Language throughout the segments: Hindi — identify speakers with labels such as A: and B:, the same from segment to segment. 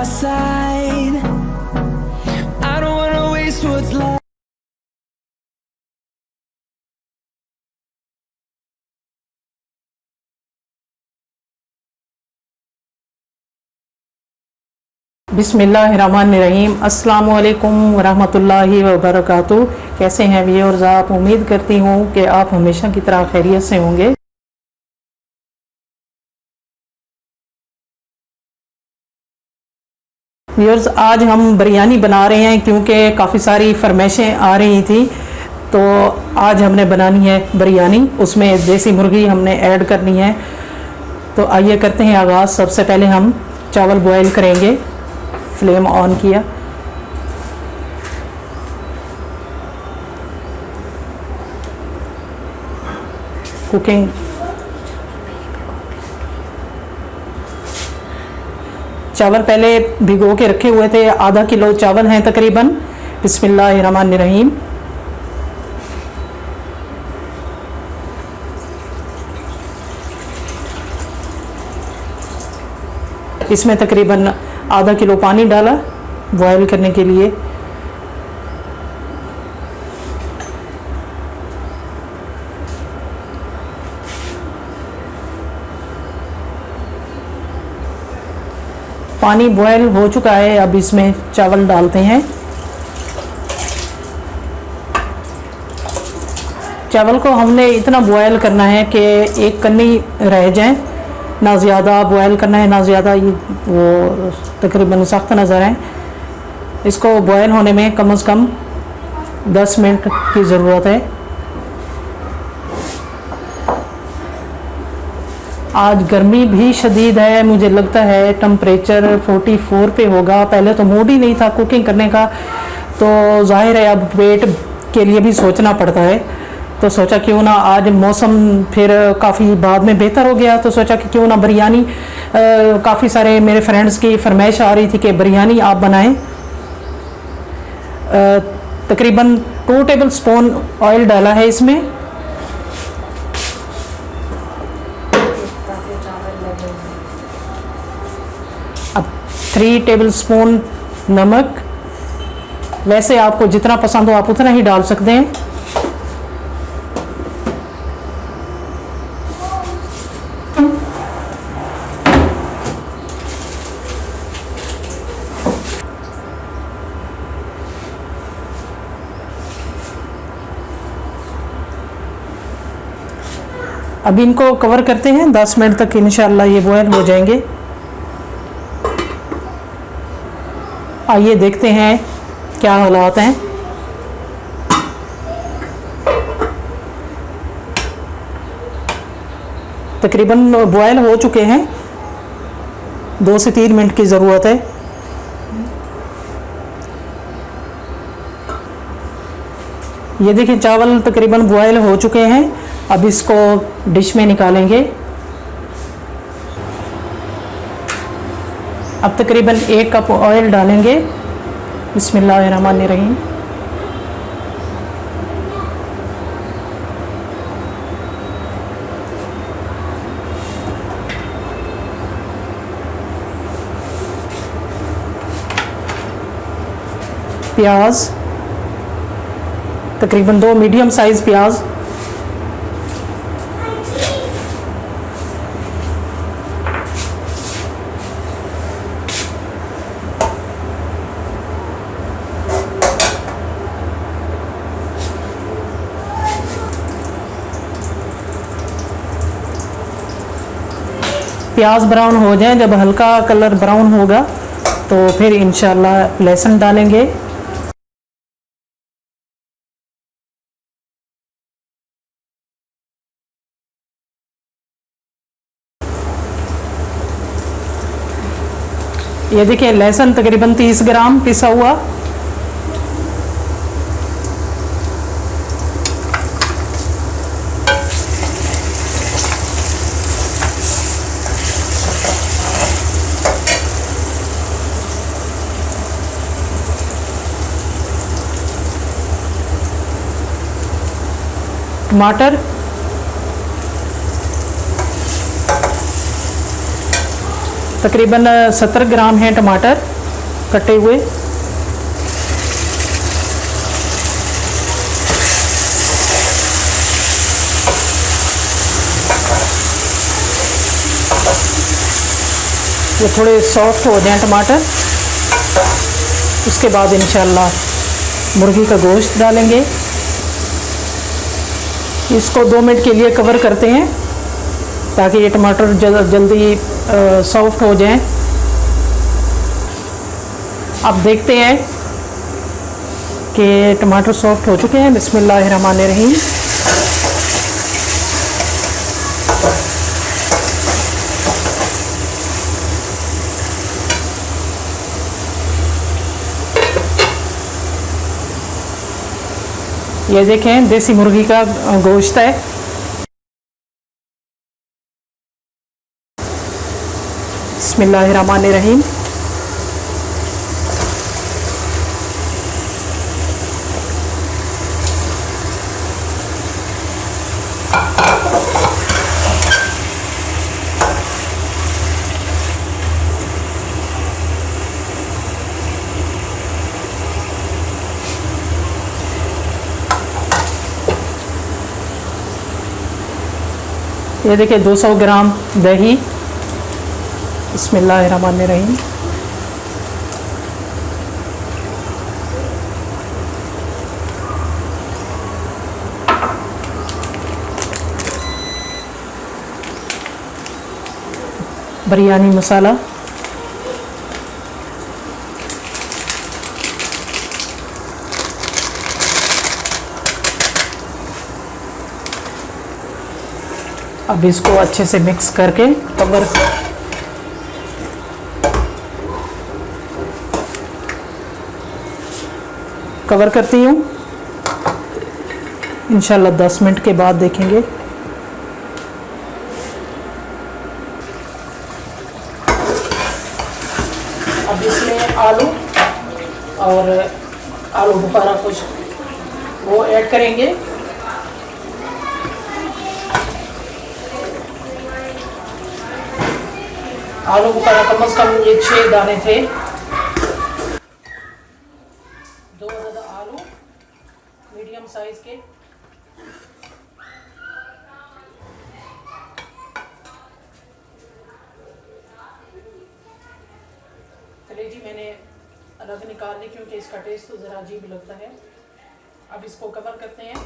A: my side. I don't wanna waste what's left.
B: बिस्मिल्लाहिर्रहमानिर्रहीम। अस्सलामु अलैकुम वरहमतुल्लाहि वबरकातुहू। कैसे हैं व्यूअर्स आप? उम्मीद करती हूँ कि आप हमेशा की तरह खैरियत से होंगे। व्यूअर्स आज हम बिरयानी बना रहे हैं क्योंकि काफ़ी सारी फरमाइशें आ रही थी, तो आज हमने बनानी है बिरयानी। उसमें देसी मुर्गी हमने ऐड करनी है। तो आइए करते हैं आगाज़। सबसे पहले हम चावल बॉयल करेंगे। फ्लेम ऑन किया। कुकिंग चावल पहले भिगो के रखे हुए थे। आधा किलो चावल हैं तकरीबन। बिस्मिल्लाहिर्रहमानिर्रहीम। इसमें तकरीबन आधा किलो पानी डाला बॉयल करने के लिए। पानी बॉयल हो चुका है। अब इसमें चावल डालते हैं। चावल को हमने इतना बॉयल करना है कि एक कन्नी रह जाए, ना ज़्यादा बॉयल करना है ना ज़्यादा ये वो तकरीबन सख्त नज़र है। इसको बॉयल होने में कम से कम 10 मिनट की ज़रूरत है। आज गर्मी भी शदीद है। मुझे लगता है टेम्परेचर 44 पे होगा। पहले तो मूड ही नहीं था कुकिंग करने का, तो जाहिर है अब पेट के लिए भी सोचना पड़ता है। तो सोचा क्यों ना आज मौसम फिर काफ़ी बाद में बेहतर हो गया, तो सोचा कि क्यों ना बिरयानी। काफ़ी सारे मेरे फ्रेंड्स की फरमाइश आ रही थी कि बिरयानी आप बनाएं। तकरीबन 2 टेबल स्पून ऑयल डाला है इसमें। अब 3 टेबल स्पून नमक। वैसे आपको जितना पसंद हो आप उतना ही डाल सकते हैं। अब इनको कवर करते हैं 10 मिनट तक, इंशाल्लाह ये बॉयल हो जाएंगे। आइए देखते हैं क्या हालात हैं। तकरीबन बॉयल हो चुके हैं। 2 से 3 मिनट की ज़रूरत है। ये देखिए चावल तकरीबन बॉयल हो चुके हैं। अब इसको डिश में निकालेंगे। अब तकरीबन 1 कप ऑयल डालेंगे। बिस्मिल्लाहिर्रहमानिर्रहीम। प्याज तकरीबन 2 मीडियम साइज़ प्याज। प्याज ब्राउन हो जाए, जब हल्का कलर ब्राउन होगा तो फिर इंशाल्लाह लहसुन डालेंगे। ये देखिए लहसुन तकरीबन 30 ग्राम पिसा हुआ। टमाटर, तकरीबन 70 ग्राम हैं टमाटर कटे हुए। ये थोड़े सॉफ्ट हो जाएं टमाटर, उसके बाद इंशाल्लाह मुर्गी का गोश्त डालेंगे। इसको 2 मिनट के लिए कवर करते हैं ताकि ये टमाटर जल्दी सॉफ्ट हो जाएं। अब देखते हैं कि टमाटर सॉफ्ट हो चुके हैं। बिस्मिल्लाहिर्रहमानिर्रहीम। ये देखें देसी मुर्गी का गोश्त है। बिस्मिल्लाहिर्रहमानिर्रहीम। ये देखिए 200 ग्राम दही। बिस्मिल्लाहिर्रहमानिर्रहीम। बिरयानी मसाला, अब इसको अच्छे से मिक्स करके कवर करती हूँ। इंशाल्लाह 10 मिनट के बाद देखेंगे। अब इसमें आलू और आलू बुखारा कुछ वो ऐड करेंगे। आलू बुखारा कम से कम ये 6 दाने थे। 2 अदद आलू मीडियम साइज के। कलेजी मैंने अलग निकाल ली क्योंकि इसका टेस्ट तो ज़रा अजीब लगता है। अब इसको कवर करते हैं।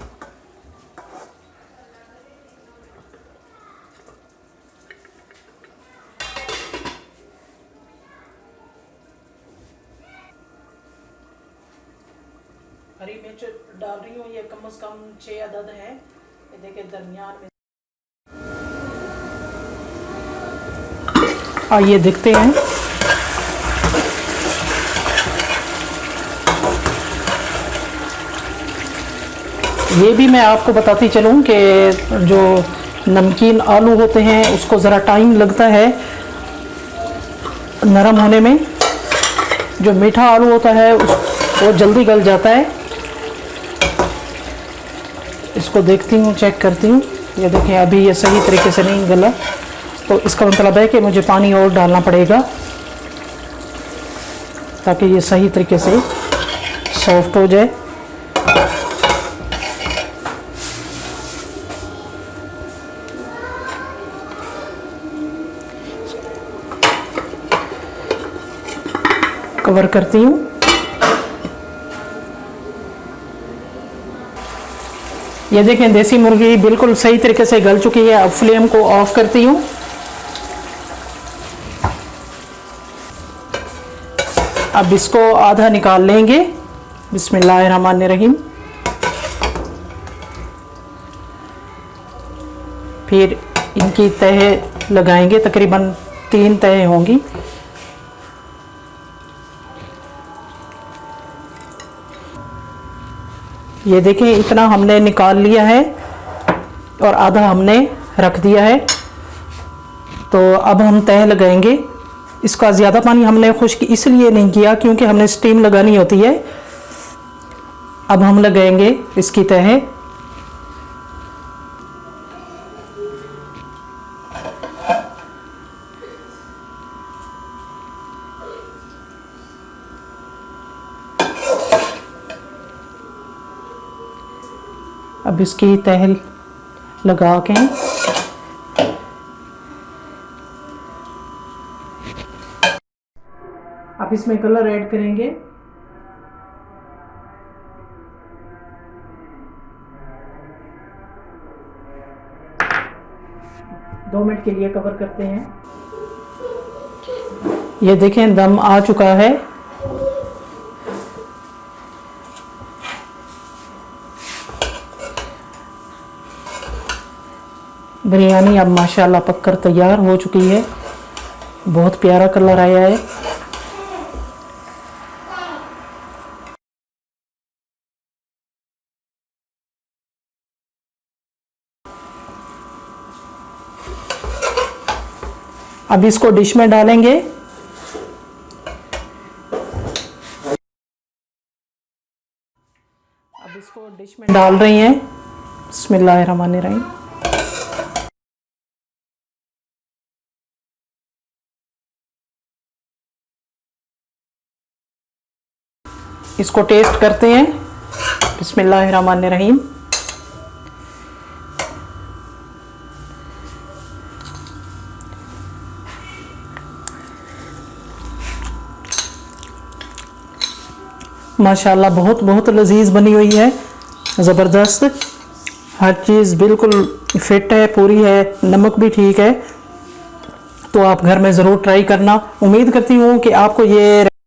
B: हरी मिर्च डाल रही हूँ, ये कम से कम 6 अदद है। ये देखिए दरमियान में। आइए देखते हैं। ये भी मैं आपको बताती चलूँ कि जो नमकीन आलू होते हैं उसको ज़रा टाइम लगता है नरम होने में। जो मीठा आलू होता है वो जल्दी गल जाता है। इसको देखती हूँ, चेक करती हूँ। ये देखें अभी ये सही तरीके से नहीं गला, तो इसका मतलब है कि मुझे पानी और डालना पड़ेगा ताकि ये सही तरीके से सॉफ्ट हो जाए। कवर करती हूँ। ये देखें देसी मुर्गी बिल्कुल सही तरीके से गल चुकी है। अब फ्लेम को ऑफ करती हूँ। अब इसको आधा निकाल लेंगे। बिस्मिल्लाहिर्रहमानिर्रहीम। फिर इनकी तह लगाएंगे, तकरीबन 3 तह होंगी। ये देखें इतना हमने निकाल लिया है और आधा हमने रख दिया है। तो अब हम तह लगाएंगे। इसका ज़्यादा पानी हमने खुश्क इसलिए नहीं किया क्योंकि हमने स्टीम लगानी होती है। अब हम लगाएंगे इसकी तह। अब इसकी तह लगा के अब इसमें कलर ऐड करेंगे। दो मिनट के लिए कवर करते हैं। ये देखें दम आ चुका है। बिरयानी अब माशाल्लाह पककर तैयार हो चुकी है। बहुत प्यारा कलर आया है। अब इसको डिश में डालेंगे। अब इसको डिश में डाल रही हैं। बिस्मिल्लाहिर्रहमानिर्रहीम। इसको टेस्ट करते हैं। बिस्मिल्लाहिर्रहमानिर्रहीम। माशाल्लाह बहुत बहुत लजीज बनी हुई है, ज़बरदस्त। हर चीज़ बिल्कुल फिट है, पूरी है, नमक भी ठीक है। तो आप घर में ज़रूर ट्राई करना। उम्मीद करती हूँ कि आपको ये